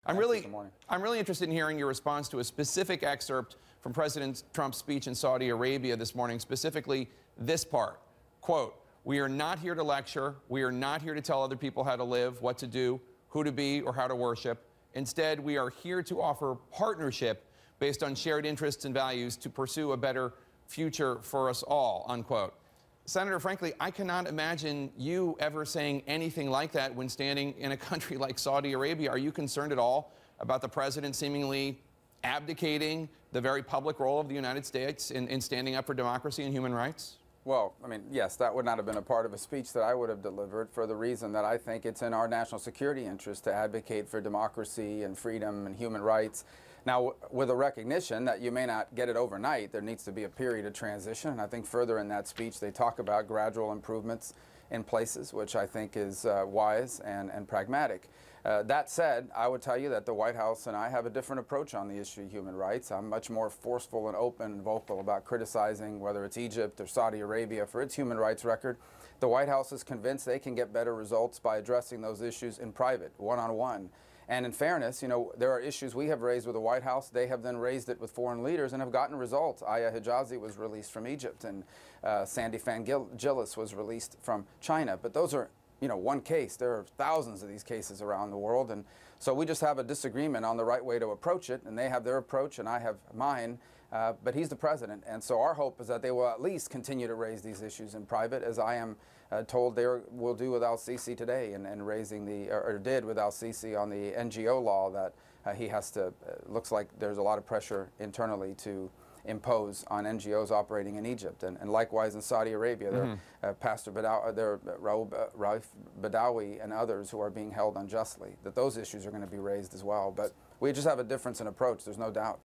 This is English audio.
I'm Thank you. really, Good morning. I'm really interested in hearing your response to a specific excerpt from President Trump's speech in Saudi Arabia this morning, specifically this part. Quote, "We are not here to lecture. We are not here to tell other people how to live, what to do, who to be, or how to worship. Instead, we are here to offer partnership based on shared interests and values to pursue a better future for us all," unquote. Senator, frankly, I cannot imagine you ever saying anything like that when standing in a country like Saudi Arabia. Are you concerned at all about the president seemingly abdicating the very public role of the United States in standing up for democracy and human rights? Well, I mean, yes, that would not have been a part of a speech that I would have delivered, for the reason that I think it's in our national security interest to advocate for democracy and freedom and human rights. Now, with a recognition that you may not get it overnight, there needs to be a period of transition. And I think further in that speech, they talk about gradual improvements in places, which I think is wise and pragmatic. That said, I would tell you that the White House and I have a different approach on the issue of human rights. I'm much more forceful and open and vocal about criticizing whether it's Egypt or Saudi Arabia for its human rights record. The White House is convinced they can get better results by addressing those issues in private, one-on-one. And in fairness, you know, there are issues we have raised with the White House. They have then raised it with foreign leaders and have gotten results. Aya Hijazi was released from Egypt, and Sandy Fangilis was released from China. But those are, you know, one case. There are thousands of these cases around the world. And so we just have a disagreement on the right way to approach it. And they have their approach and I have mine. But he's the president. And so our hope is that they will at least continue to raise these issues in private, as I am told they will do with Al-Sisi today, and raising or did with Al-Sisi on the NGO law that he has to, looks like there's a lot of pressure internally to impose on NGOs operating in Egypt, and likewise in Saudi Arabia. Pastor Rauf Badawi and others who are being held unjustly, that those issues are going to be raised as well. But we just have a difference in approach, there's no doubt.